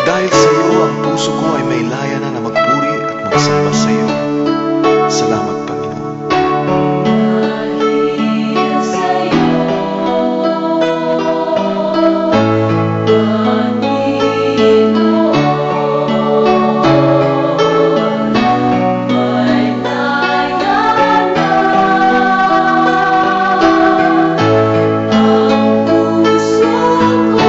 Dahil sa iyo, ang puso ko ay may laya na magpuri at magsamba sa iyo. Salamat, Panginoon. Dahil sa'yo, Panginoon, may laya na ang puso ko.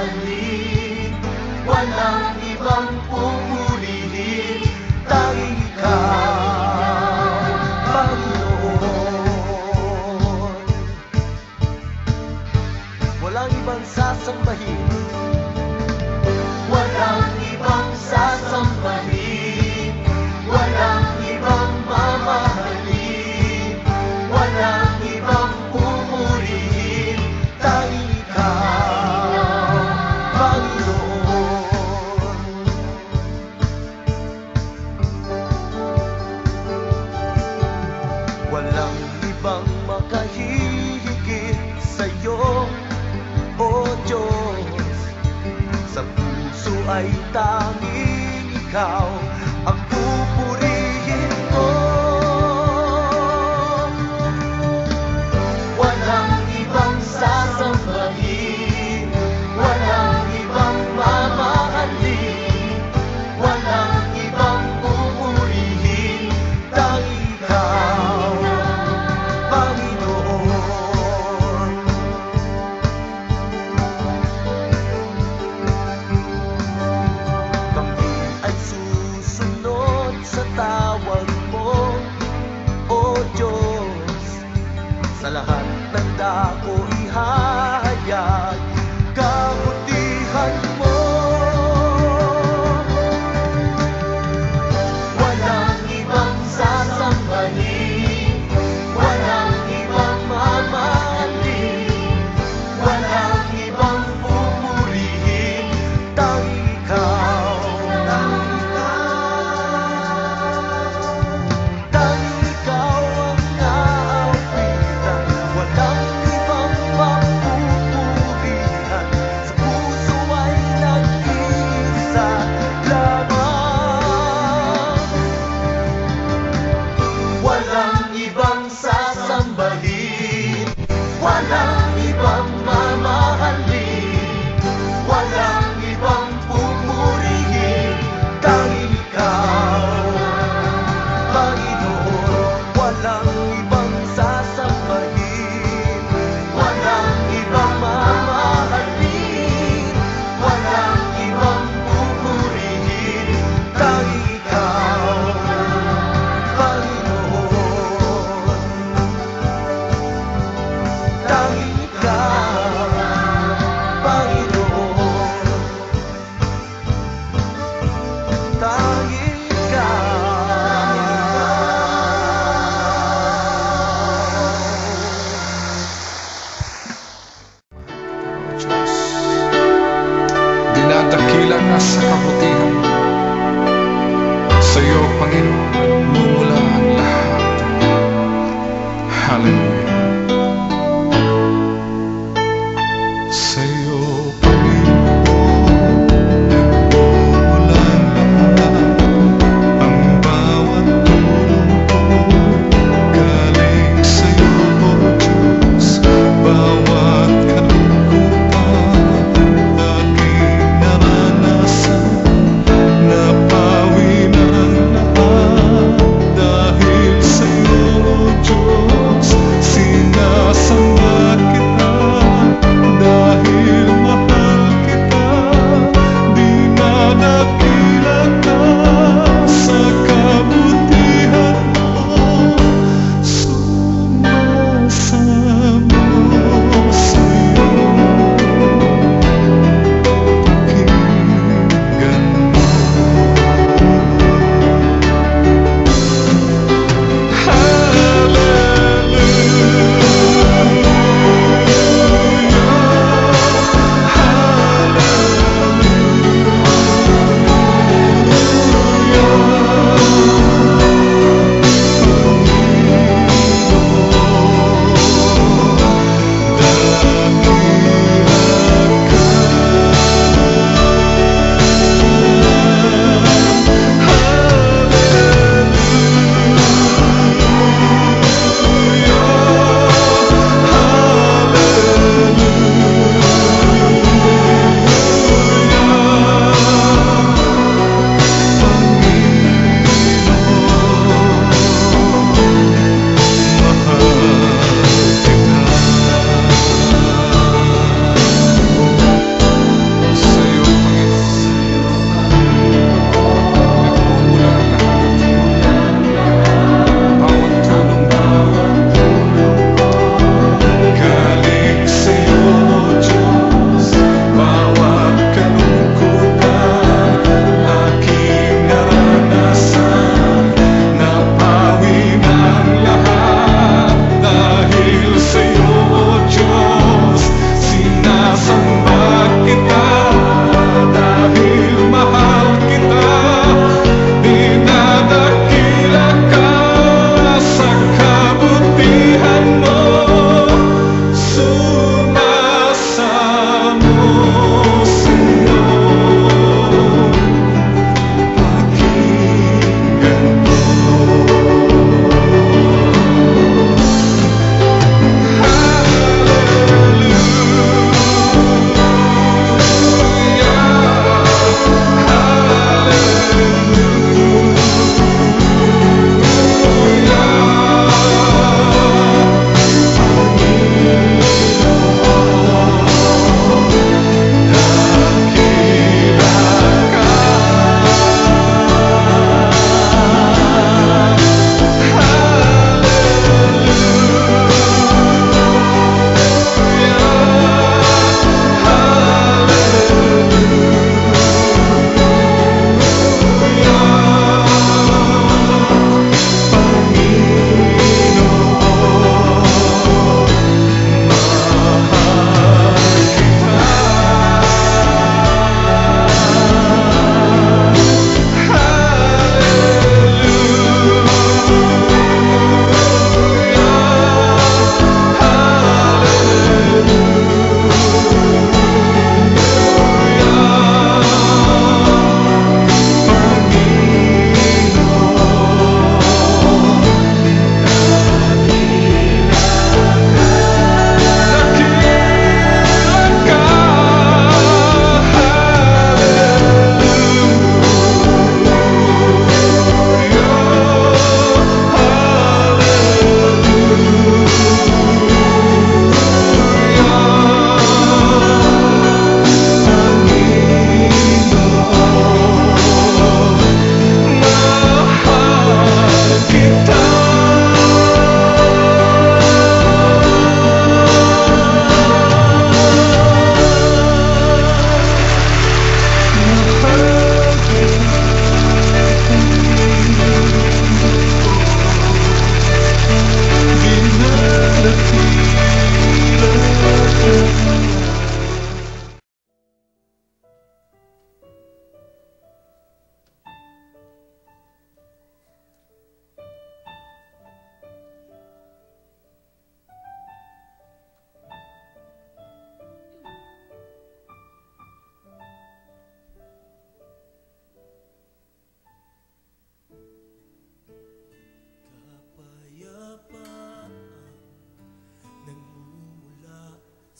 mamahalin, walang ibang pupurihin, tanging ikaw, Panginoon. Walang ibang sasambahin, walang ibang sasambahin, walang ibang mamahalin, walang ibang pupurihin, tanging ikaw, Panginoon. Walang ibang makahihigit sa'yo, O Diyos. Sa puso ay tanging ikaw ang pupurihin ko. Walang ibang sasambahin, walang ibang mamahalin, walang ibang pupurihin, tanging ikaw, Panginoon. Kami ay susunod sa tawag mo, O Diyos. Sa lahat ng dako ihahayag kabutihan mo. Walang ibang sasambahin, walang ibang mamahalin, walang ibang pupurihin, tanging ikaw, tanging ikaw ang naaawitan. Walang ibang mapupurihan, sa puso ay nag-iisa lamang. Walang ibang sasambahin, walang ibang mamahalin, walang ibang pupurihin, tanging ikaw, Panginoon. Walang ibang sasambahin, walang ibang mamahalin, walang ibang pupurihin, tanging ikaw, Panginoon. Tanging ikaw, Panginoon. Tanging Diyos. Dinadakila na sa kabutihan. Sa iyo, Panginoon, nagmumula ang lahat. Hallelujah. Sa iyo, Panginoon, nagmumula ang lahat. Ang bawat tulong ko galing sa iyo, O Diyos. Bawat kalungkutan aking naranasan, napawi ng lahat dahil sa iyo, O Diyos.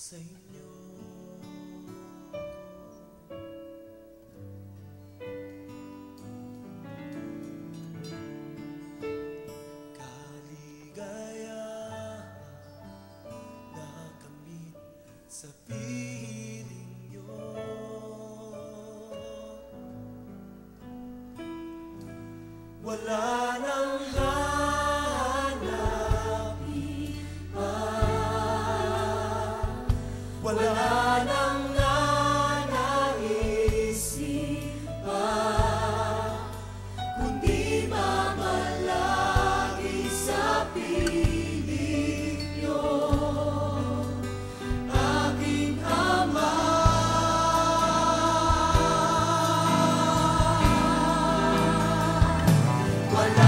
sa inyo. Kaligayahan na kamit sa piling nyo. Wala nang hanapin pa, wala nang nanaisip pa, kundi mamalagi sa piling nyo, aking Ama. Wala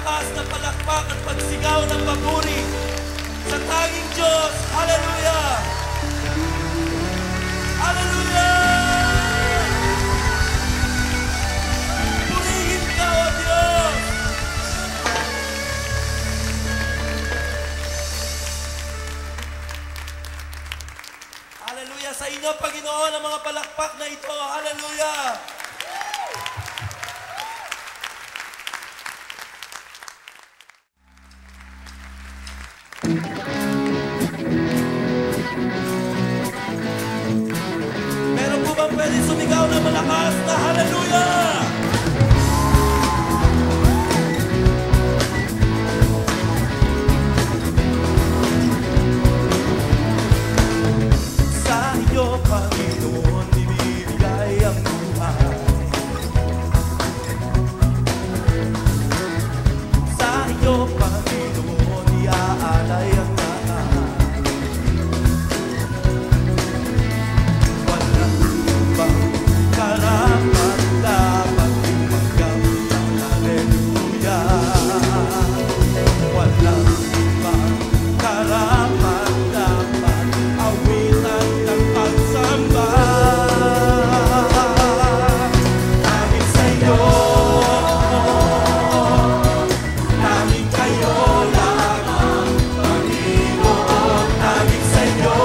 malakas na palakpak at pagsigaw ng papuri sa tanging Diyos. Hallelujah! Hallelujah! Purihin ka, O Diyos! Hallelujah! Sa inyo, Panginoon, ang mga palakpak na ito. Hallelujah! Meron po bang pwede sumigaw na malakas na hallelujah? Sa iyo, Panginoon, ibibigay ang buhay. Sa iyo, Panginoon, iaalay ang lahat. Walang ibang karapat dapat tumanggap ng hallelujah. Walang ibang karapat dapat awitan ng pagsamba. Dahil sa'yo, dahil kayo lamang, Panginoon. Dahil sa'yo,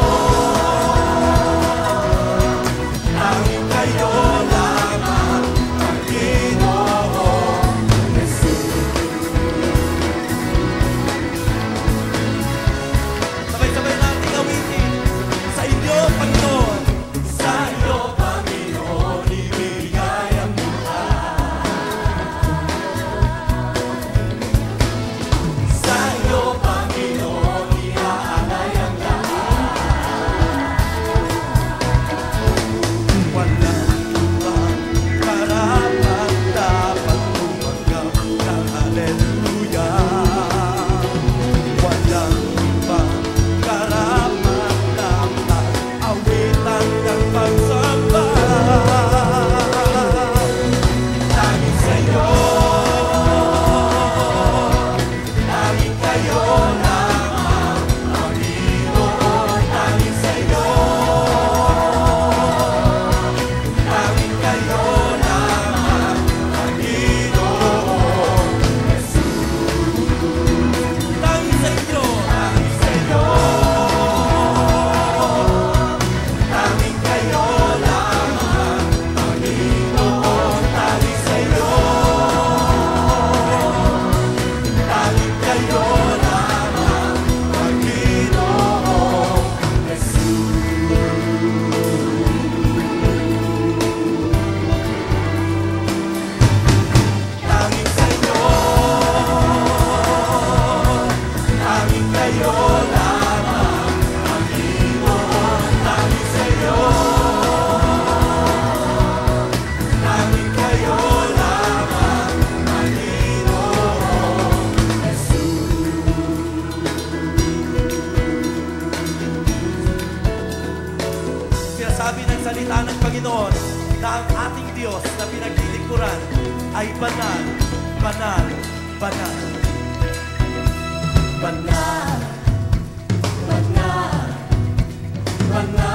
dahil kayo lamang, Panginoon Jesus. Sabay-sabay natin gawitin. Sa inyo, Panginoon. Sa iyo, Panginoon, ibigay ang buhay. Sa iyo, Panginoon, iaalay ang lahat. Walang ibang karapat dapat tumanggap ng hallelujah. Walang ibang karapat dapat awitan ng pagsamba. Dahil sa'yo, dahil kayo lamang, Panginoon. Dahil sa'yo, dahil kayo lamang, Panginoon Jesus. Dahil sa'yo, dahil sa'yo, dahil kayo lamang, Panginoon. Dahil sa'yo, dahil kayo lamang, Panginoon Jesus. Dahil sa'yo, dahil kayo lamang, Panginoon. Dahil sa'yo, dahil kayo lamang, Panginoon Jesus. Sinasabi ng salita ng Panginoon na ang ating Diyos na pinaglilingkuran ay banal, banal, banal. Banal, banal, banal.